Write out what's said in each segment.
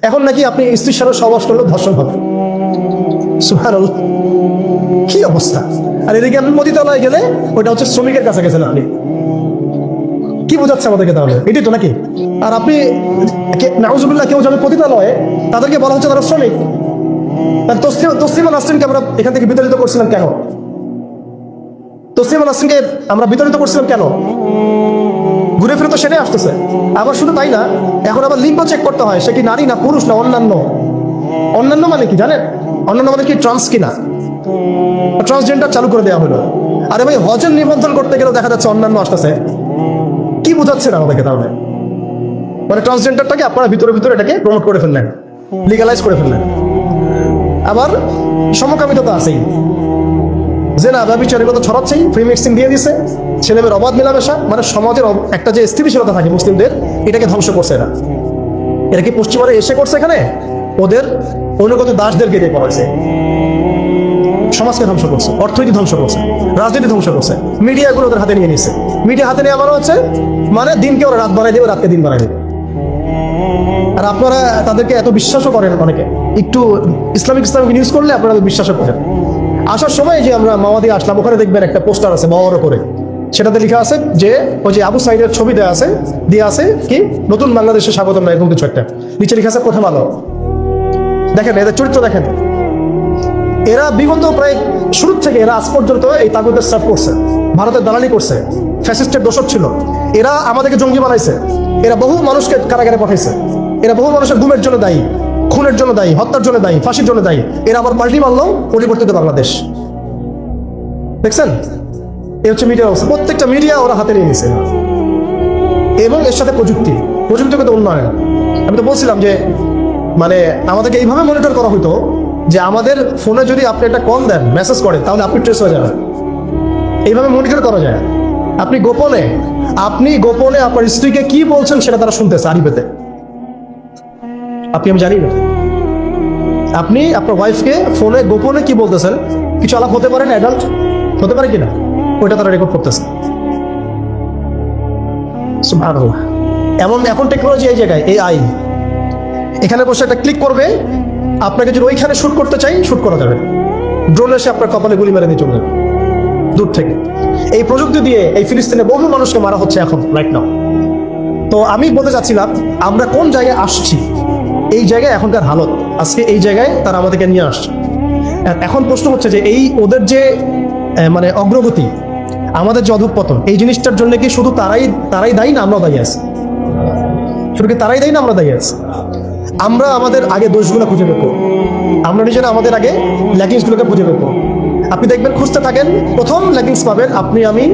এখন নাকি আপনি স্ত্রীর সাথে সহবাস করলে ধর্ষণ হবে। সুবহানাল্লাহ, কি অবস্থা! আর এদিকে আপনি পতিতালয়ে গেলে ওটা হচ্ছে শ্রমিকের কাছে গেছেন আপনি। কি বোঝাচ্ছে আমাদেরকে তাহলে? এটাই তো নাকি? আর আপনি নাউজুবিল্লাহ কেউ যাবে পতিতালয়ে, তাদেরকে বলা হচ্ছে তারা শ্রমিক। তসলিমা নাসরিনকে আমরা এখান থেকে বিতাড়িত করছিলাম কেন? তসলিমা নাসরিনকে আমরা বিতাড়িত করছিলাম কেন? ঘুরে ফিরে তো সেটাই আসতেছে। আবার শুধু তাই না, এখন আবার লিঙ্গ চেক করতে হয়, সে কি নারী না পুরুষ না অন্যান্য। অন্যান্য মানে কি জানেন? অন্যান্য মানে কি ট্রান্স কিনা, ট্রান্সজেন্ডার চালু করে দেওয়া হলো। আরে ভাই, হজের নিবন্ধন করতে গেলেও দেখা যাচ্ছে অন্যান্য আসতেছে। কি বোঝাচ্ছে না আমাদেরকে তাহলে? মানে ট্রান্সজেন্ডারটাকে আপনারা ভিতরে ভিতরে এটাকে প্রমোট করে ফেললেন, লিগালাইজ করে ফেললেন। আবার সমকামিতা তো আছেই, জেনা ব্যভিচার এগুলো তো ছড়াচ্ছেই, ফ্রি মিক্সিং দিয়ে দিছে, ছেলেমেয়ের অবাধ মেলামেশা, মানে সমাজের একটা যে স্থিতিশীলতা থাকে মুসলিমদের, এটাকে ধ্বংস করছে এরা। এরা কি পশ্চিমারা এসে করছে এখানে? ওদের অনুগত দাসদেরকে দিয়ে করাইছে, সমাজকে ধ্বংস করছে, অর্থনীতি ধ্বংস করছে, রাজনীতি ধ্বংস করছে, মিডিয়াগুলো ওদের হাতে নিয়ে নিছে। মিডিয়া হাতে নিয়ে মানে হচ্ছে মানে দিনকে ওরা রাত বানাই দেবে, রাতকে দিন বানাই দেবে। আর আপনারা তাদেরকে এত বিশ্বাসও করেন, অনেকে একটু ইসলামিক নিউজ করলে আপনারা বিশ্বাসও করেন। আসার সময় যে আমরা মাওয়াদি আসলাম, ওখানে দেখবেন একটা পোস্টার আছে বড় করে, সেটাতে লেখা আছে যে ওই যে আবু সাইদের ছবি দেওয়া আছে, দিয়ে আছে কি নতুন বাংলাদেশে স্বাগতম না এরকম কিছু একটা, নিচে লেখা আছে প্রথম আলো। দেখেন এদের চরিত্র দেখেন, এরা বিগত প্রায় শুরু থেকে এরা আজ পর্যন্ত এই তাগুতের সার্ভ করছে, ভারতের দালালি করছে, ফ্যাসিস্টের দোষক ছিল। এরা আমাদেরকে জঙ্গি বানাইছে, এরা বহু মানুষকে কারাগারে পাঠাইছে, এরা বহু মানুষের গুমের জন্য দায়ী, খুনের জন্য দায়ী, হত্যার জন্য দায়ী, ফাঁসির জন্য দায়ী। এরা আবার পাল্টি মারলো পরিবর্তিত বাংলাদেশ। দেখছেন, এই হচ্ছে মিডিয়ার অবস্থা। প্রত্যেকটা মিডিয়া ওরা হাতে নিয়ে নিছে, এবং এর সাথে প্রযুক্তিগত উন্নয়ন। আমি তো বলছিলাম যে মানে আমাদেরকে এইভাবে মনিটর করা হতো যে আমাদের ফোনে যদি আপনি একটা কল দেন, মেসেজ করে, তাহলে আপনি ট্রেস হয়ে যাবেন। এইভাবে মনিটর করা যায়। আপনি গোপনে আপনার স্ত্রীকে কি বলছেন সেটা তারা শুনতেছে আরিফেতে। আমি জানি না, আপনি আপনার ওয়াইফকে ফোনে গোপনে কি বলতেছেন, কিছু আলাপ হতে পারে না, অ্যাডাল্ট হতে পারে কিনা, ওইটা তারা রেকর্ড করতেছে। সুবহানাল্লাহ। এখন টেকনোলজি এই জায়গায়, AI এখানে বসে একটা ক্লিক করবে, আপনাকে যদি ওইখানে শুট করতে চাই শুট করা যাবে। ড্রোন এসে আপনার কপালে গুলি মেরে দিয়ে চলে যাবে দূর থেকে। এই প্রযুক্তি দিয়ে এই ফিলিস্তিনে বহু মানুষকে মারা হচ্ছে এখন রাইট নাও। তো আমি বলতে চাচ্ছিলাম আমরা কোন জায়গায় আসছি, এই জায়গায় এখনকার হালত, আজকে এই জায়গায় তারা আমাদেরকে নিয়ে আসছে। এখন প্রশ্ন হচ্ছে যে এই ওদের যে মানে অগ্রগতি, আমাদের যে অধঃপতন, এই জিনিসটার জন্য কি শুধু তারাই দায়ী না আমরাও দায়ী আছি? শুধু কি তারাই দায়ী না আমরা দায়ী আছি? আমরা আমাদের আগে দোষগুলো খুঁজে বের করব, আমরা নিজেরা আমাদের আগে ল্যাকিংসগুলোকে খুঁজে বের করব। আপনি দেখবেন খুঁজতে থাকেন, প্রথম ল্যাকিংস পাবেন আপনি আমি,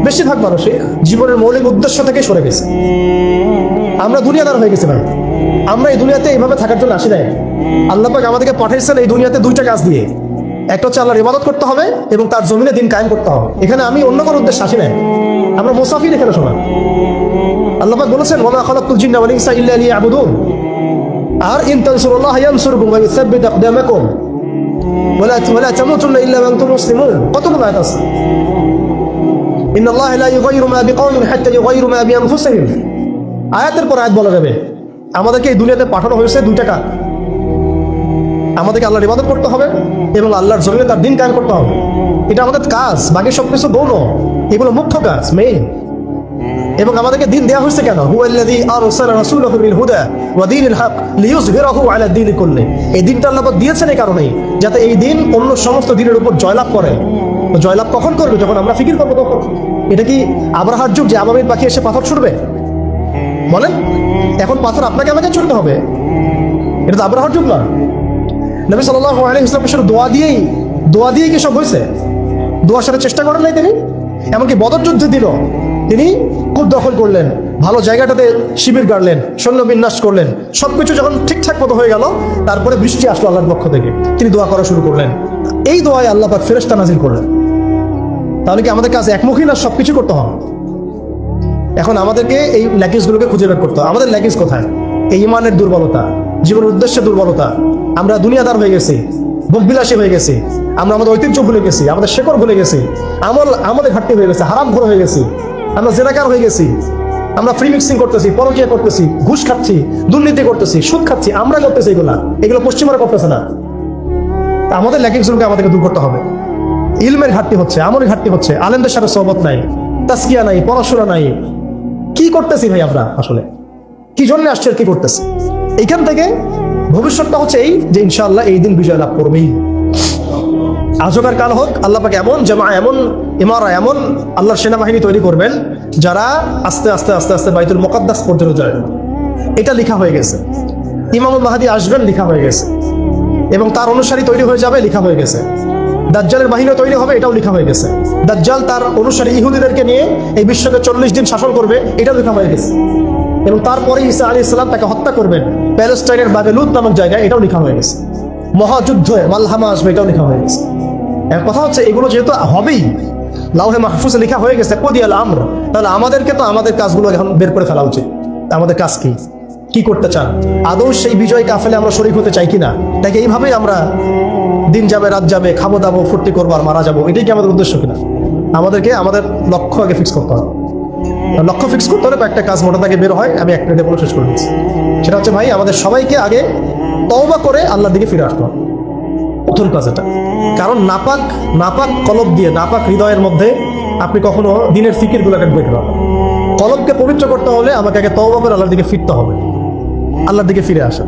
বেশিরভাগ মানুষই জীবনের মৌলিক উদ্দেশ্য থেকে সরে গেছে। আমরা দুনিয়াদার হয়ে গেছি ভাই। আমরা এই দুনিয়াতে এইভাবে থাকার জন্য আসি নাই। আল্লাহ পাক আমাদেরকে পাঠাইছেন এই দুনিয়াতে দুইটা কাজ দিয়ে। একটা হচ্ছে আল্লাহর ইবাদত করতে হবে এবং তার জমিনে দিন কায়েম করতে হবে। এখানে আমি অন্য কোনো উদ্দেশ্য আসি নাই, আমরা মুসাফির এখানে সবাই। আল্লাহ পাক বলেছেন ওয়া মা খালাকতুল জিন্না ওয়াল ইনসা ইল্লা লিয়াবুদুন। আর ইন তানসুরুল্লাহ ইয়ানসুরকুম ওয়া ইউসাব্বিত আকদামাকুম ওয়ালা তামুতুন্না ইল্লা ওয়া আনতুম মুসলিমুন। কতগুলো আয়াত আছে। ইন্নাল্লাহা লা ইউগাইয়িরু মা বিকওমিন হাত্তা ইউগাইয়িরু মা বিআনফুসিহিম। আয়াতের পর আয়াত বলা যাবে। আমাদেরকে এই দুনিয়াতে পাঠানো হয়েছে দুইটা কাজ, আমাদেরকে আল্লাহর ইবাদত করতে হবে এবং আল্লাহর জমিনে তার দিন কায়েম করতে হবে। এটা আমাদের কাজ, বাকি সবকিছু গৌণ, এগুলো মুখ্য কাজ, মেইন। এবং আমাদেরকে দিন দেওয়া হয়েছে কেন? হুয়াল্লাযী আরসালা রাসূলাহু বিল হুদা ওয়া দীনিল হক লিইয়ুযহিরাহু আলা দীনি কুল্লি। এই দিনটা আল্লাহ পাক দিয়েছেন এই কারণেই যাতে এই দিন অন্য সমস্ত দিনের উপর জয়লাভ করে। তো জয়লাভ কখন করবে? যখন আমরা ফিকির করবো তখন। এটা কি আব্রাহার যুগ যে আবাবিল পাখি এসে পাথর ছুড়বে? বলেন, এখন পাথর আপনাকে আমাকে ছুড়তে হবে? এটা তো আব্রাহার যুগ না। নবী সাল্লাল্লাহু আলাইহি ওয়াসাল্লাম দোয়া দিয়ে কি সব হয়েছে? দোয়ার সাথে চেষ্টা করেন নাই তিনি? এমনকি বদর যুদ্ধের দিনও তিনি কূপ দখল করলেন, ভালো জায়গাটাতে শিবির গাড়লেন, সৈন্য বিন্যাস করলেন। সবকিছু যখন ঠিকঠাক মতো হয়ে গেল, তারপরে বৃষ্টি আসলো আল্লাহর পক্ষ থেকে, তিনি দোয়া করা শুরু করলেন। এই দোয়ায় আল্লাহ পাক ফেরেশতা নাজিল করলেন। তাহলে কি আমাদের কাছে একমুখী না সবকিছু করতে হবে? এখন আমাদেরকে এই ল্যাকিংসগুলোকে খুঁজে বের করতে হবে। আমাদের ল্যাকিংস কোথায়? এই ইমানের দুর্বলতা, জীবনের উদ্দেশ্যে দুর্বলতা। আমরা দুনিয়াদার হয়ে গেছি, ভোগবিলাসী হয়ে গেছি, আমরা আমাদের ঐতিহ্য ভুলে গেছি, আমাদের শেকড় ভুলে গেছি, আমাদের ঘাটতি হয়ে গেছে, হারাম ঘর হয়ে গেছি, আমরা জেনাকার হয়ে গেছি, আমরা ফ্রি মিক্সিং করতেছি, পরকীয়া করতেছি, ঘুষ খাচ্ছি, দুর্নীতি করতেছি, সুদ খাচ্ছি, আমরা করতেছি এগুলো পশ্চিমারা করতেছে না। তা আমাদের ল্যাকিংসগুলোকে আমাদেরকে দূর করতে হবে। ইলমের ঘাটতি হচ্ছে, আমলের ঘাটতি হচ্ছে, আলেমদের সাথে সহবত নাই, তাসকিয়া নাই, পড়াশোনা নাই। কি করতেছি ভাই আমরা? আসলে কি জন্য আসছে আর কি করতেছি? এইখান থেকে ভবিষ্যৎটা হচ্ছে এই যে ইনশাআল্লাহ এই দিন বিজয় লাভ করবেই। আজকার কাল হোক, আল্লাহ পাক এমন জামা, এমন ইমারা, এমন আল্লাহর সেনাবাহিনী তৈরি করবেন যারা আস্তে আস্তে আস্তে আস্তে বাইতুল মুকাদ্দাস পর্যন্ত যায়। এটা লেখা হয়ে গেছে। ইমামুল মাহদী আসবেন, লেখা হয়ে গেছে, এবং তার অনুসারী তৈরি হয়ে যাবে, লেখা হয়ে গেছে। দাজ্জালের বাহিনী তৈরি হবে, এটাও লেখা হয়ে গেছে। দাজ্জাল তার অনুসারী ইহুদিদেরকে নিয়ে এই বিশ্বকে 40 দিন শাসন করবে, এটাও লেখা হয়ে গেছে। এবং তারপরে ঈসা আলাইহিস সালাম তাকে হত্যা করবেন প্যালেস্টাইনের বাবেলুত নামক জায়গায়, এটাও লেখা হয়ে গেছে। মহাযুদ্ধ মালহামা আসবে, এটাও লেখা হয়ে গেছে। এক কথা হচ্ছে এগুলো যেহেতু হবেই, লাউহে মাহফুজে লেখা হয়ে গেছে কুদিয়াল আমর, তাহলে আমাদেরকে তো আমাদের কাজগুলো এখন বের করে ফেলা উচিত। আমাদের কাজ কি, কি করতে চান? আদৌ সেই বিজয় কাফেলে আমরা শরীক হতে চাই কিনা? নাকি এইভাবেই আমরা দিন যাবে, রাত যাবে, খাবো দাবো, ফুর্তি করবো আর মারা যাবো, এটাই কি আমাদের উদ্দেশ্য কিনা? আমাদেরকে আমাদের লক্ষ্য আগে ফিক্স করতে হবে। লক্ষ্য ফিক্স করতে হলে একটা কাজ মোটা থেকে বের হয়, আমি একটা বলে শেষ করে দিচ্ছি। সেটা হচ্ছে ভাই, আমাদের সবাইকে আগে তওবা করে আল্লাহর দিকে ফিরে আসতে হবে, প্রথম কাজ এটা। কারণ নাপাক কলব দিয়ে, নাপাক হৃদয়ের মধ্যে আপনি কখনো দিনের ফিকির গুলোকে ঢুকে পাবেন। কলবকে পবিত্র করতে হলে আমাকে আগে তওবা করে আল্লাহর দিকে ফিরতে হবে, আল্লাহর দিকে ফিরে আসা।